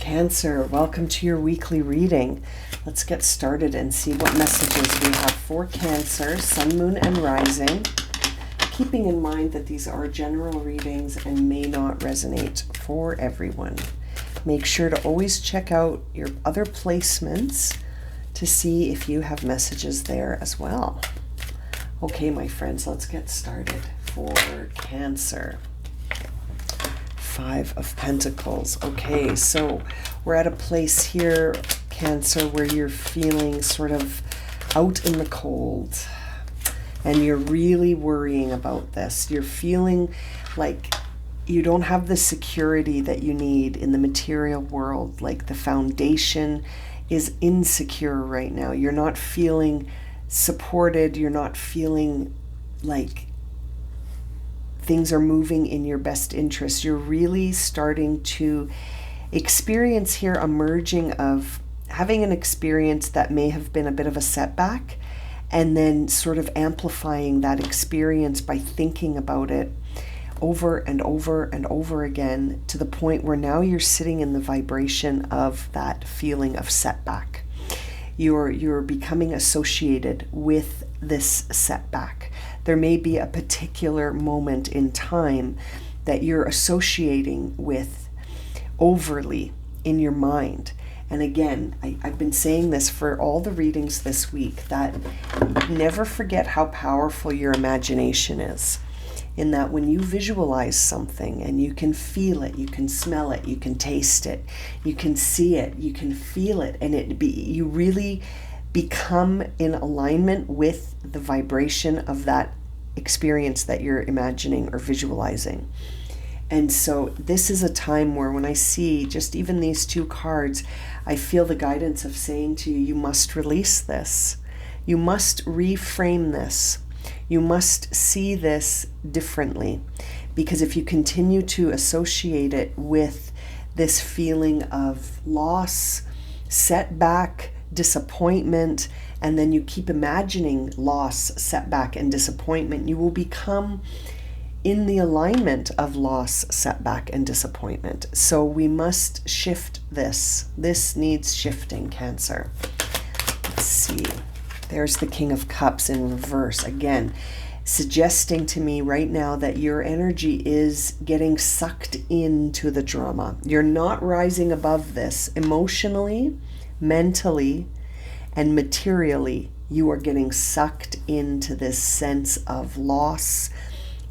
Cancer, welcome to your weekly reading. Let's get started and see what messages we have for Cancer, Sun, Moon, and Rising. Keeping in mind that these are general readings and may not resonate for everyone. Make sure to always check out your other placements to see if you have messages there as well. Okay, my friends, let's get started for Cancer. Five of Pentacles. Okay, so we're at a place here, Cancer, where you're feeling sort of out in the cold and you're really worrying about this. You're feeling like you don't have the security that you need in the material world, like the foundation is insecure right now. You're not feeling supported. You're not feeling like things are moving in your best interest. You're really starting to experience here a merging of having an experience that may have been a bit of a setback and then sort of amplifying that experience by thinking about it over and over and over again to the point where now you're sitting in the vibration of that feeling of setback. You're becoming associated with this setback. There may be a particular moment in time that you're associating with overly in your mind. And again, I've been saying this for all the readings this week, that never forget how powerful your imagination is. In that when you visualize something and you can feel it, you can smell it, you can taste it, you can see it, you can feel it, and you really become in alignment with the vibration of that experience that you're imagining or visualizing. And so this is a time where when I see just even these two cards, I feel the guidance of saying to you, you must release this. You must reframe this. You must see this differently, because if you continue to associate it with this feeling of loss, setback, disappointment, and then you keep imagining loss, setback, and disappointment, you will become in the alignment of loss, setback, and disappointment. So we must shift this. This needs shifting, Cancer. Let's see. There's the King of Cups in reverse. Again, suggesting to me right now that your energy is getting sucked into the drama. You're not rising above this emotionally, mentally, and materially. You are getting sucked into this sense of loss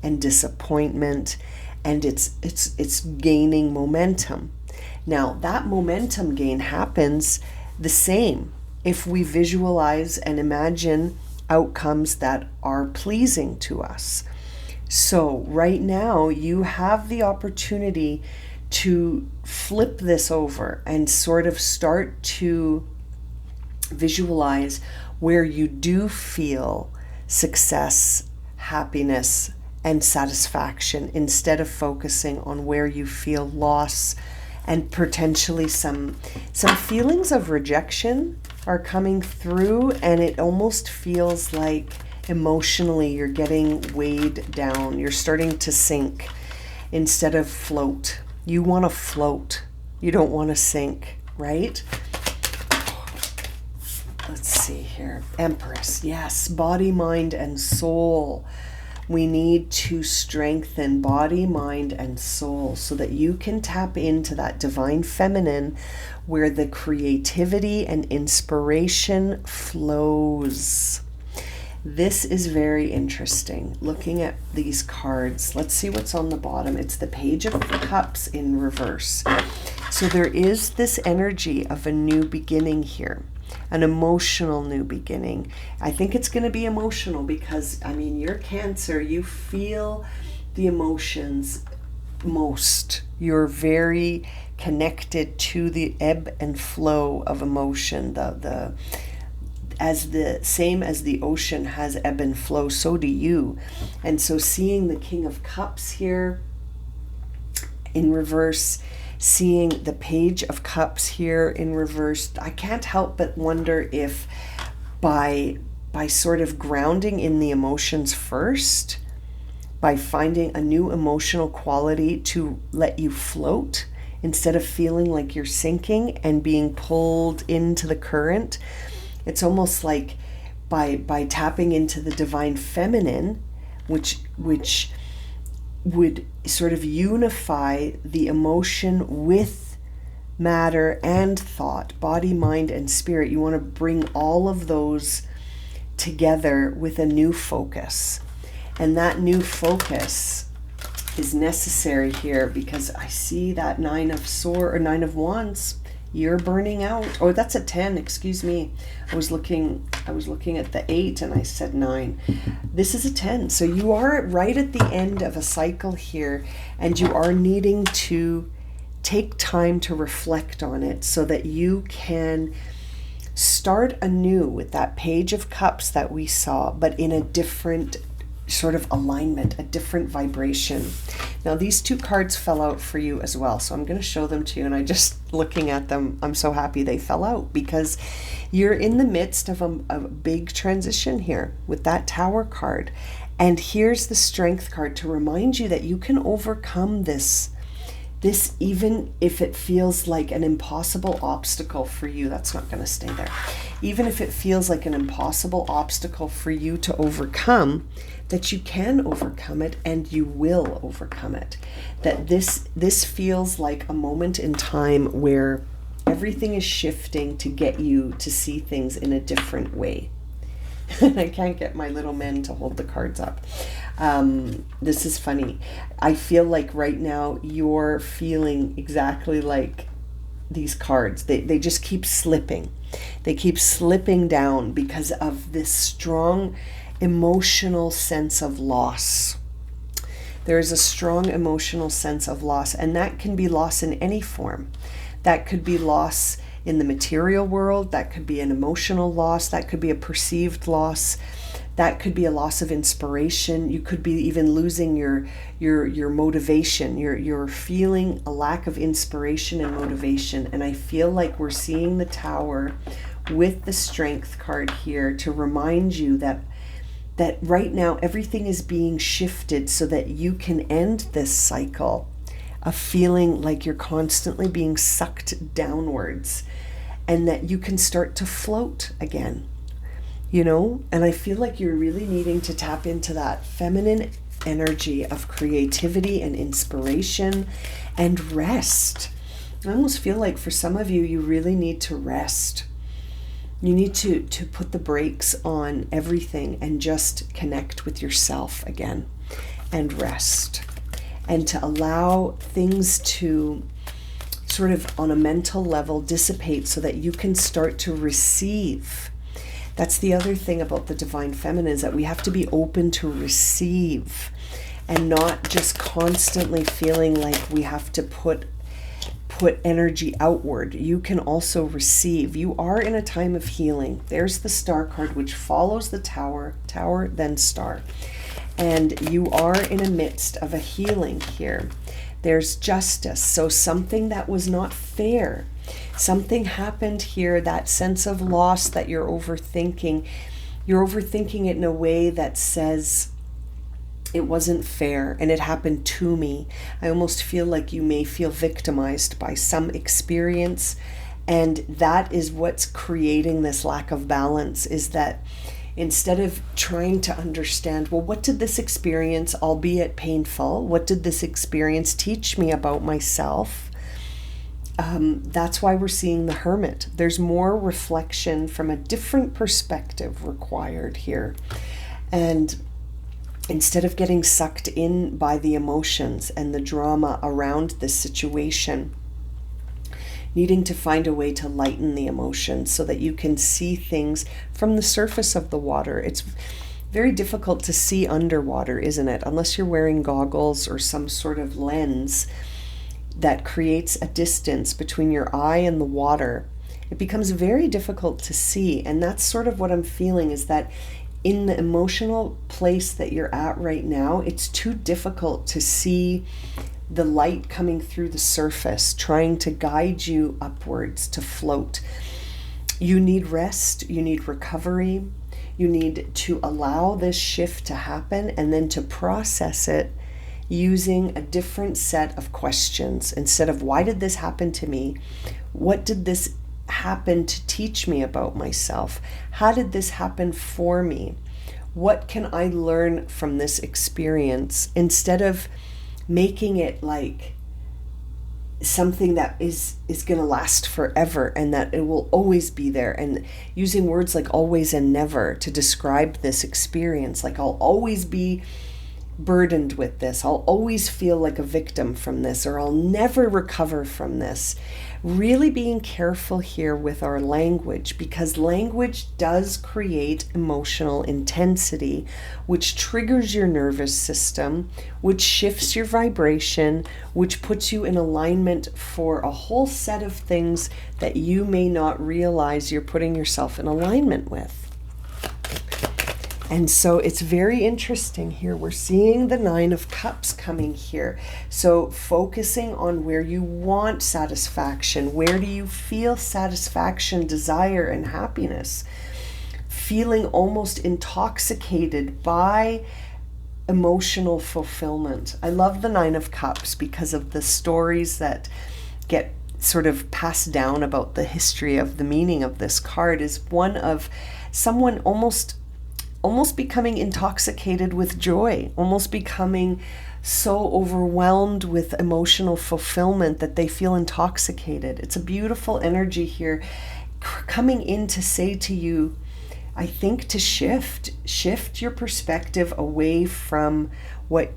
and disappointment, and it's gaining momentum. Now, that momentum gain happens the same if we visualize and imagine outcomes that are pleasing to us. So right now you have the opportunity to flip this over and sort of start to visualize where you do feel success, happiness, and satisfaction, instead of focusing on where you feel loss and potentially some feelings of rejection are coming through, and it almost feels like emotionally you're getting weighed down. You're starting to sink instead of float. You want to float. You don't want to sink, right? Let's see here. Empress. Yes, body, mind, and soul. We need to strengthen body, mind, and soul so that you can tap into that divine feminine where the creativity and inspiration flows. This is very interesting. Looking at these cards, let's see what's on the bottom. It's the Page of Cups in reverse. So there is this energy of a new beginning here. An emotional new beginning. I think it's going to be emotional because, I mean, you're Cancer. You feel the emotions most. You're very connected to the ebb and flow of emotion. The same as the ocean has ebb and flow, so do you. And so seeing the King of Cups here in reverse, seeing the Page of Cups here in reverse, I can't help but wonder if by sort of grounding in the emotions first, by finding a new emotional quality to let you float instead of feeling like you're sinking and being pulled into the current. It's almost like by tapping into the divine feminine, which would sort of unify the emotion with matter and thought, body, mind, and spirit. You want to bring all of those together with a new focus. And that new focus is necessary here, because I see that Nine of Wands. You're burning out. Oh, that's a 10, excuse me. I was looking at the 8 and I said 9. This is a 10. So you are right at the end of a cycle here, and you are needing to take time to reflect on it so that you can start anew with that Page of Cups that we saw, but in a different sort of alignment, a different vibration. Now these two cards fell out for you as well, so I'm going to show them to you, and I just looking at them, I'm so happy they fell out, because you're in the midst of a big transition here with that Tower card. And here's the Strength card to remind you that you can overcome this even if it feels like an impossible obstacle for you. That's not going to stay there. Even if it feels like an impossible obstacle for you to overcome, that you can overcome it, and you will overcome it. That this feels like a moment in time where everything is shifting to get you to see things in a different way. I can't get my little men to hold the cards up. This is funny. I feel like right now you're feeling exactly like these cards. They just keep slipping. They keep slipping down because of this strong emotional sense of loss. There is a strong emotional sense of loss, and that can be loss in any form. That could be loss in the material world, that could be an emotional loss, that could be a perceived loss, that could be a loss of inspiration. You could be even losing your motivation. You're feeling a lack of inspiration and motivation. And I feel like we're seeing the Tower with the Strength card here to remind you that right now everything is being shifted so that you can end this cycle of feeling like you're constantly being sucked downwards, and that you can start to float again, and I feel like you're really needing to tap into that feminine energy of creativity and inspiration and rest. I almost feel like for some of you, you really need to rest. You need to put the brakes on everything and just connect with yourself again and rest, and to allow things to sort of on a mental level dissipate so that you can start to receive. That's the other thing about the divine feminine, is that we have to be open to receive and not just constantly feeling like we have to put energy outward. You can also receive. You are in a time of healing. There's the Star card, which follows the Tower, then Star. And you are in the midst of a healing here. There's justice. So something that was not fair, something happened here, that sense of loss that you're overthinking it in a way that says, it wasn't fair and it happened to me. I almost feel like you may feel victimized by some experience, and that is what's creating this lack of balance, is that instead of trying to understand, well, what did this experience, albeit painful, what did this experience teach me about myself? That's why we're seeing the Hermit. There's more reflection from a different perspective required here. And instead of getting sucked in by the emotions and the drama around this situation, needing to find a way to lighten the emotions so that you can see things from the surface of the water. It's very difficult to see underwater, isn't it? Unless you're wearing goggles or some sort of lens that creates a distance between your eye and the water. It becomes very difficult to see. And that's sort of what I'm feeling, is that in the emotional place that you're at right now, it's too difficult to see the light coming through the surface, trying to guide you upwards to float. You need rest, you need recovery, you need to allow this shift to happen and then to process it. using a different set of questions. Instead of why did this happen to me, what did this happen to teach me about myself? How did this happen for me? What can I learn from this experience? Instead of making it like something that is going to last forever and that it will always be there, and using words like always and never to describe this experience, like I'll always be burdened with this, I'll always feel like a victim from this, or I'll never recover from this. Really being careful here with our language, because language does create emotional intensity, which triggers your nervous system, which shifts your vibration, which puts you in alignment for a whole set of things that you may not realize you're putting yourself in alignment with. And so it's very interesting here. We're seeing the 9 of Cups coming here. So focusing on where you want satisfaction. Where do you feel satisfaction, desire, and happiness? Feeling almost intoxicated by emotional fulfillment. I love the 9 of Cups because of the stories that get sort of passed down about the history of the meaning of this card. Is one of someone almost becoming intoxicated with joy, almost becoming so overwhelmed with emotional fulfillment that they feel intoxicated. It's a beautiful energy here coming in to say to you, I think, to shift your perspective away from what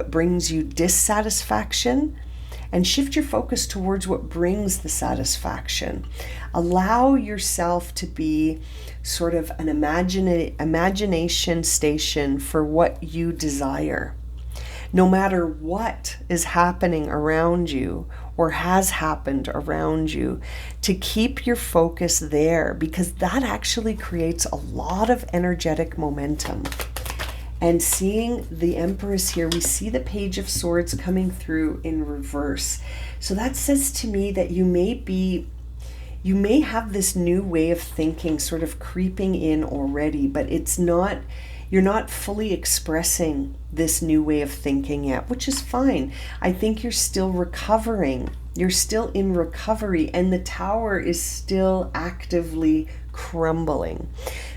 brings you dissatisfaction, and shift your focus towards what brings the satisfaction. Allow yourself to be sort of an imagination station for what you desire. No matter what is happening around you or has happened around you, to keep your focus there, because that actually creates a lot of energetic momentum. And seeing the Empress here, we see the Page of Swords coming through in reverse. So that says to me that you may have this new way of thinking sort of creeping in already, but you're not fully expressing this new way of thinking yet, which is fine. I think you're still recovering. You're still in recovery, and the Tower is still actively crumbling.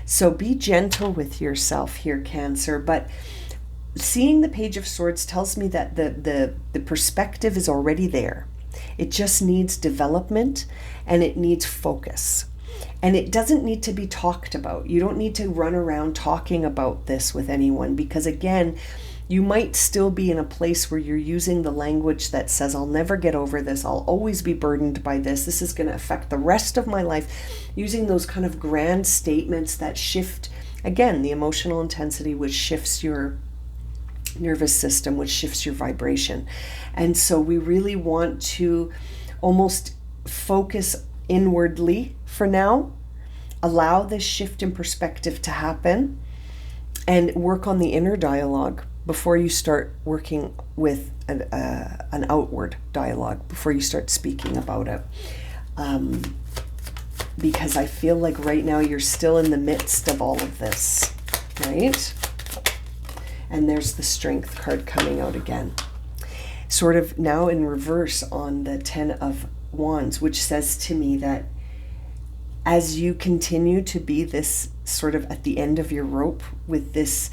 So be gentle with yourself here, Cancer. But seeing the Page of Swords tells me that the perspective is already there. It just needs development, and it needs focus. And it doesn't need to be talked about. You don't need to run around talking about this with anyone, because again, you might still be in a place where you're using the language that says, I'll never get over this. I'll always be burdened by this. This is going to affect the rest of my life. Using those kind of grand statements that shift, again, the emotional intensity, which shifts your nervous system, which shifts your vibration. And so we really want to almost focus inwardly for now, allow this shift in perspective to happen, and work on the inner dialogue before you start working with an outward dialogue, before you start speaking about it. Because I feel like right now you're still in the midst of all of this, right? And there's the Strength card coming out again. Sort of now in reverse on the 10 of Wands, which says to me that as you continue to be this sort of at the end of your rope with this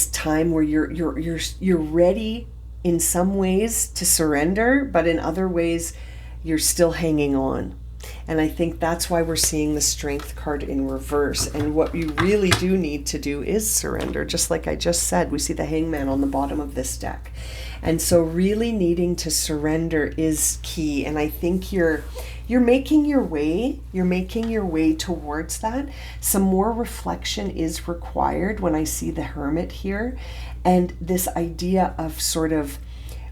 time where you're ready in some ways to surrender, but in other ways you're still hanging on. And I think that's why we're seeing the Strength card in reverse. And what you really do need to do is surrender. Just like I just said, we see the Hangman on the bottom of this deck. And so really needing to surrender is key. And I think you're making your way. You're making your way towards that. Some more reflection is required when I see the Hermit here. And this idea of sort of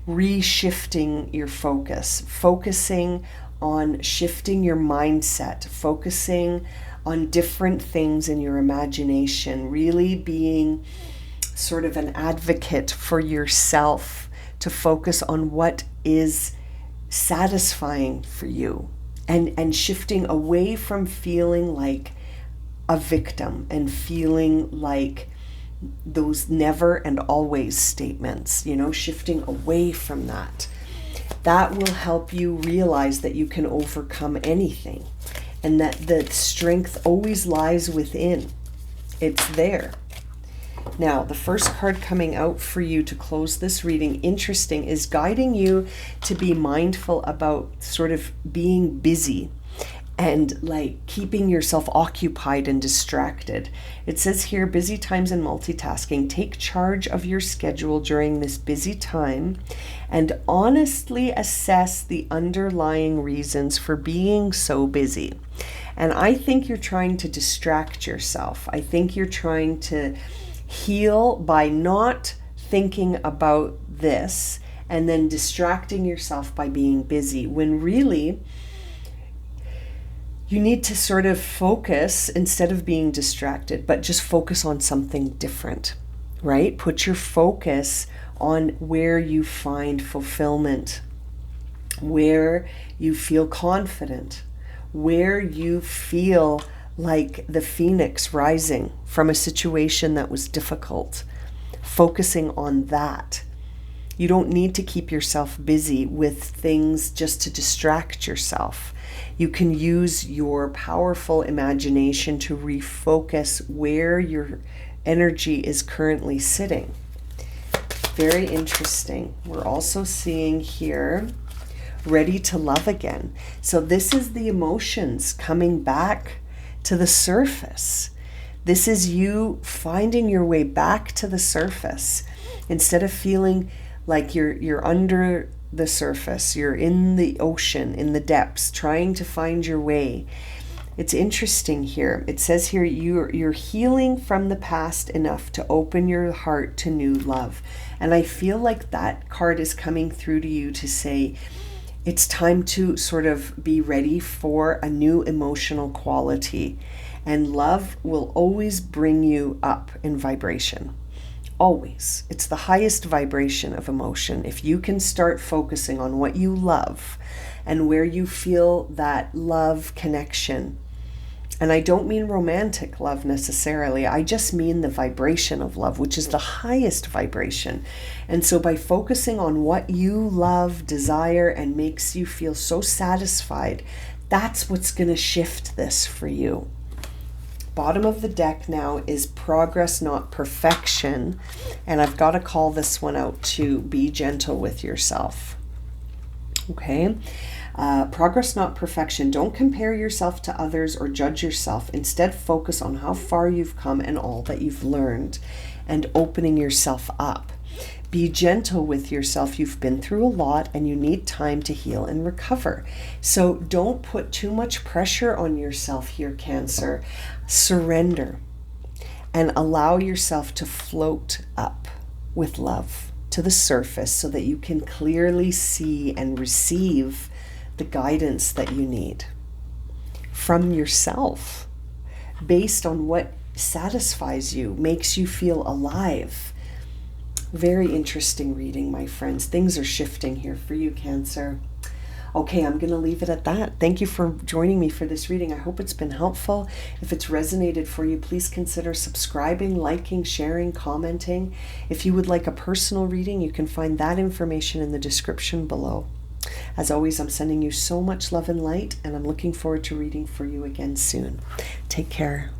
reshifting your focus, focusing on shifting your mindset, focusing on different things in your imagination, really being sort of an advocate for yourself to focus on what is satisfying for you, and shifting away from feeling like a victim and feeling like those never and always statements, shifting away from that. That will help you realize that you can overcome anything and that the strength always lies within. It's there. Now, the first card coming out for you to close this reading, interesting, is guiding you to be mindful about sort of being busy and like keeping yourself occupied and distracted. It says here, busy times and multitasking. Take charge of your schedule during this busy time and honestly assess the underlying reasons for being so busy. And I think you're trying to distract yourself. I think you're trying to heal by not thinking about this and then distracting yourself by being busy, when really you need to sort of focus instead of being distracted, but just focus on something different, right? Put your focus on where you find fulfillment, where you feel confident, where you feel like the phoenix rising from a situation that was difficult. Focusing on that. You don't need to keep yourself busy with things just to distract yourself. You can use your powerful imagination to refocus where your energy is currently sitting. Very interesting. We're also seeing here, ready to love again. So this is the emotions coming back to the surface. This is you finding your way back to the surface instead of feeling like you're under the surface, you're in the ocean, in the depths, trying to find your way. It's interesting here. It says here you're healing from the past enough to open your heart to new love. And I feel like that card is coming through to you to say it's time to sort of be ready for a new emotional quality. And love will always bring you up in vibration. Always. It's the highest vibration of emotion. If you can start focusing on what you love and where you feel that love connection, and I don't mean romantic love necessarily, I just mean the vibration of love, which is the highest vibration. And so by focusing on what you love, desire, and makes you feel so satisfied, that's what's going to shift this for you. Bottom of the deck now is progress, not perfection. And I've got to call this one out to be gentle with yourself. Okay. Progress, not perfection. Don't compare yourself to others or judge yourself. Instead, focus on how far you've come and all that you've learned and opening yourself up. Be gentle with yourself. You've been through a lot and you need time to heal and recover. So don't put too much pressure on yourself here, Cancer. Surrender and allow yourself to float up with love to the surface so that you can clearly see and receive the guidance that you need from yourself based on what satisfies you, makes you feel alive. Very interesting reading, my friends. Things are shifting here for you, Cancer. Okay, I'm going to leave it at that. Thank you for joining me for this reading. I hope it's been helpful. If it's resonated for you, please consider subscribing, liking, sharing, commenting. If you would like a personal reading, you can find that information in the description below. As always, I'm sending you so much love and light, and I'm looking forward to reading for you again soon. Take care.